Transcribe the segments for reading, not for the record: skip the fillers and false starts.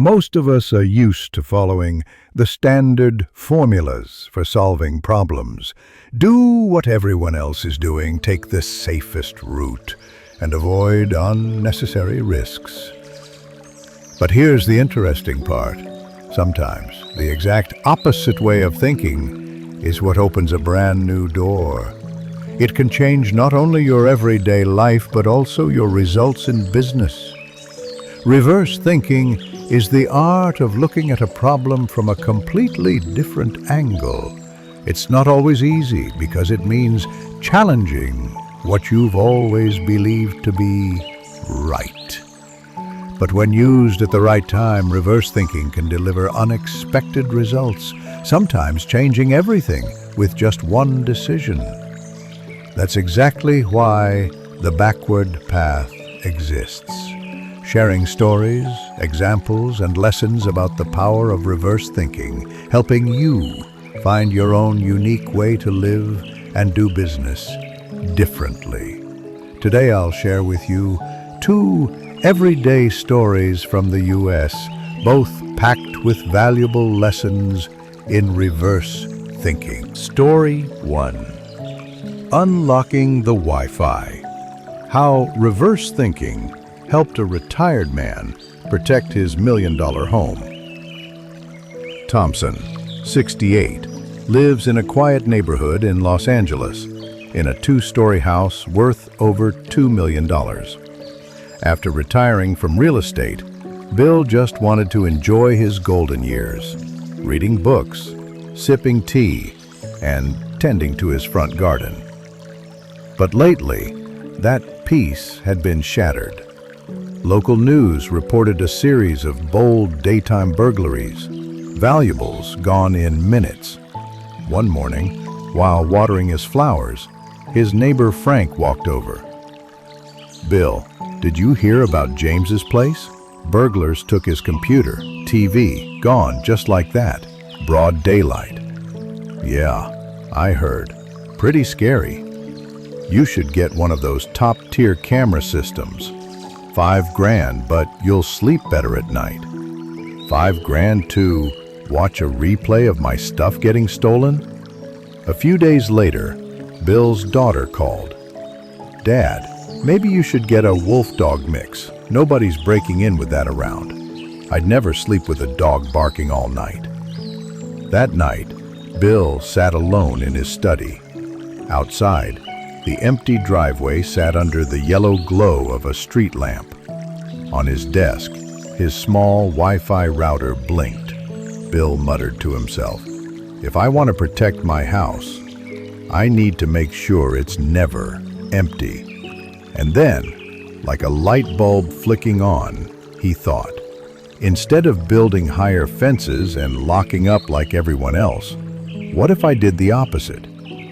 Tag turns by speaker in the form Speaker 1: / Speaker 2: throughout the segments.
Speaker 1: Most of us are used to following the standard formulas for solving problems. Do what everyone else is doing, take the safest route, and avoid unnecessary risks. But here's the interesting part. Sometimes the exact opposite way of thinking is what opens a brand new door. It can change not only your everyday life, but also your results in business. Reverse thinking is the art of looking at a problem from a completely different angle. It's not always easy because it means challenging what you've always believed to be right. But when used at the right time, reverse thinking can deliver unexpected results, sometimes changing everything with just one decision. That's exactly why the Backward Path exists. Sharing stories, examples, and lessons about the power of reverse thinking, helping you find your own unique way to live and do business differently. Today I'll share with you 2 everyday stories from the U.S., both packed with valuable lessons in reverse thinking. Story 1. Unlocking the Wi-Fi. How reverse thinking helped a retired man protect his $1,000,000 home. Thompson, 68, lives in a quiet neighborhood in Los Angeles, in a 2-story house worth over $2 million. After retiring from real estate, Bill just wanted to enjoy his golden years, reading books, sipping tea, and tending to his front garden. But lately, that peace had been shattered. Local news reported a series of bold daytime burglaries, valuables gone in minutes. One morning, while watering his flowers, his neighbor Frank walked over. "Bill, did you hear about James's place? Burglars took his computer, TV, gone just like that, broad daylight." "Yeah, I heard. Pretty scary. You should get one of those top-tier camera systems. $5,000, but you'll sleep better at night." $5,000 to watch a replay of my stuff getting stolen? A few days later, Bill's daughter called. "Dad, maybe you should get a wolf dog mix. Nobody's breaking in with that around. I'd never sleep with a dog barking all night." That night, Bill sat alone in his study. Outside, the empty driveway sat under the yellow glow of a street lamp. On his desk, his small Wi-Fi router blinked. Bill muttered to himself, "If I want to protect my house, I need to make sure it's never empty." And then, like a light bulb flicking on, he thought, instead of building higher fences and locking up like everyone else, what if I did the opposite?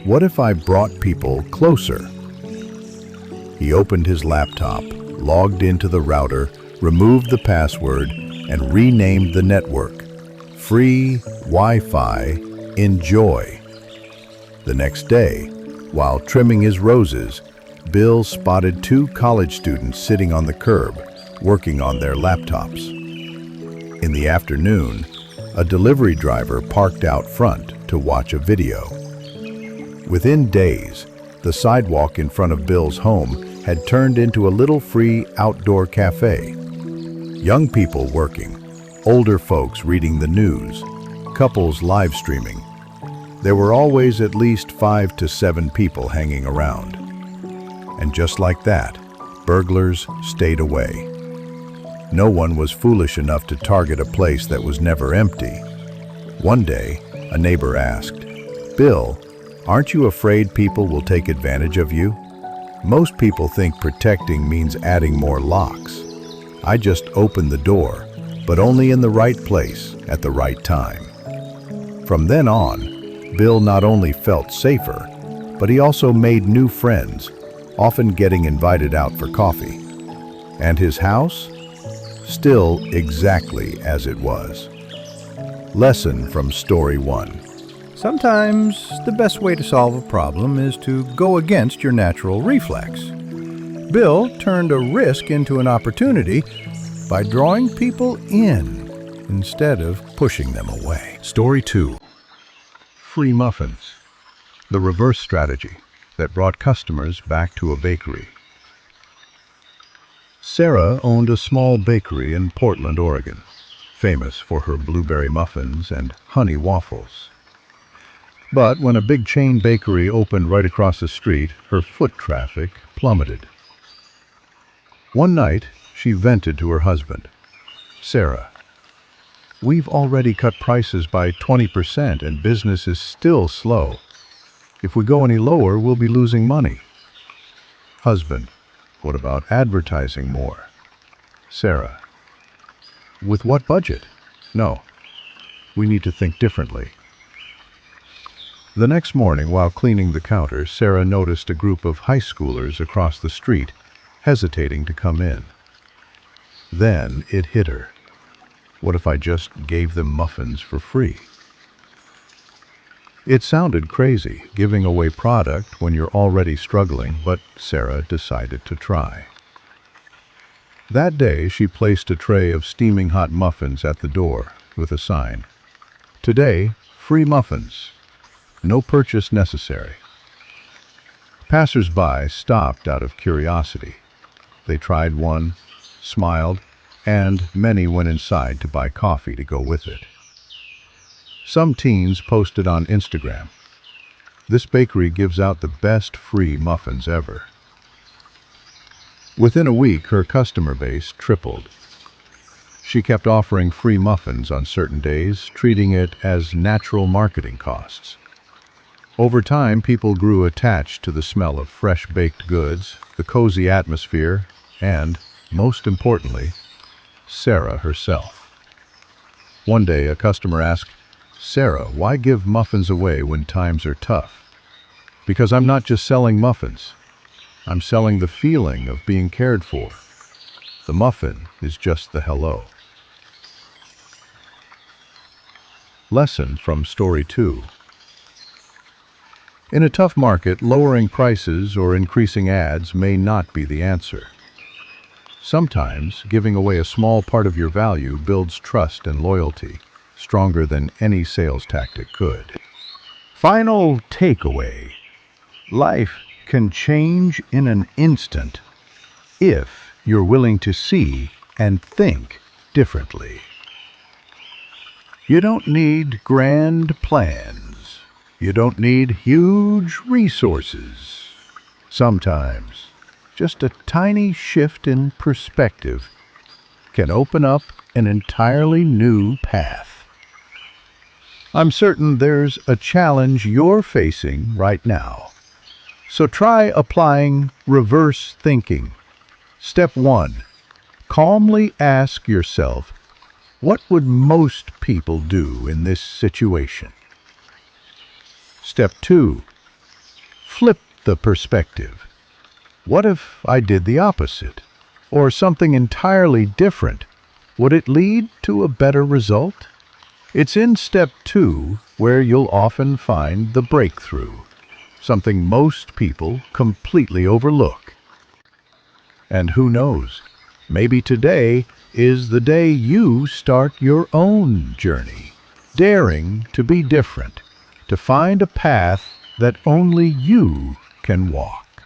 Speaker 1: What if I brought people closer? He opened his laptop, logged into the router, removed the password, and renamed the network. Free Wi-Fi Enjoy. The next day, while trimming his roses, Bill spotted 2 college students sitting on the curb, working on their laptops. In the afternoon, a delivery driver parked out front to watch a video. Within days, the sidewalk in front of Bill's home had turned into a little free outdoor cafe. Young people working, older folks reading the news, couples live streaming. There were always at least 5 to 7 people hanging around. And just like that, burglars stayed away. No one was foolish enough to target a place that was never empty. One day, a neighbor asked, "Bill, aren't you afraid people will take advantage of you? Most people think protecting means adding more locks. I just opened the door, but only in the right place at the right time." From then on, Bill not only felt safer, but he also made new friends, often getting invited out for coffee. And his house? Still exactly as it was. Lesson from Story 1. Sometimes the best way to solve a problem is to go against your natural reflex. Bill turned a risk into an opportunity by drawing people in instead of pushing them away. Story 2. Free muffins. The reverse strategy that brought customers back to a bakery. Sarah owned a small bakery in Portland, Oregon, famous for her blueberry muffins and honey waffles. But when a big chain bakery opened right across the street, her foot traffic plummeted. One night, she vented to her husband, "Sarah, we've already cut prices by 20% and business is still slow. If we go any lower, we'll be losing money." Husband, "What about advertising more?" Sarah, "With what budget? No, we need to think differently." The next morning, while cleaning the counter, Sarah noticed a group of high schoolers across the street, hesitating to come in. Then it hit her. What if I just gave them muffins for free? It sounded crazy, giving away product when you're already struggling, but Sarah decided to try. That day, she placed a tray of steaming hot muffins at the door with a sign, "Today, free muffins. No purchase necessary." Passers-by stopped out of curiosity. They tried one, smiled, and many went inside to buy coffee to go with it. Some teens posted on Instagram, "This bakery gives out the best free muffins ever." Within a week, her customer base tripled. She kept offering free muffins on certain days, treating it as natural marketing costs. Over time, people grew attached to the smell of fresh baked goods, the cozy atmosphere, and, most importantly, Sarah herself. One day, a customer asked, "Sarah, why give muffins away when times are tough?" "Because I'm not just selling muffins. I'm selling the feeling of being cared for. The muffin is just the hello." Lesson from Story 2. In a tough market, lowering prices or increasing ads may not be the answer. Sometimes, giving away a small part of your value builds trust and loyalty, stronger than any sales tactic could. Final takeaway. Life can change in an instant if you're willing to see and think differently. You don't need grand plans. You don't need huge resources. Sometimes, just a tiny shift in perspective can open up an entirely new path. I'm certain there's a challenge you're facing right now. So try applying reverse thinking. Step 1. Calmly ask yourself, what would most people do in this situation? Step 2. Flip the perspective. What if I did the opposite? Or something entirely different? Would it lead to a better result? It's in step 2 where you'll often find the breakthrough, something most people completely overlook. And who knows, maybe today is the day you start your own journey, daring to be different, to find a path that only you can walk.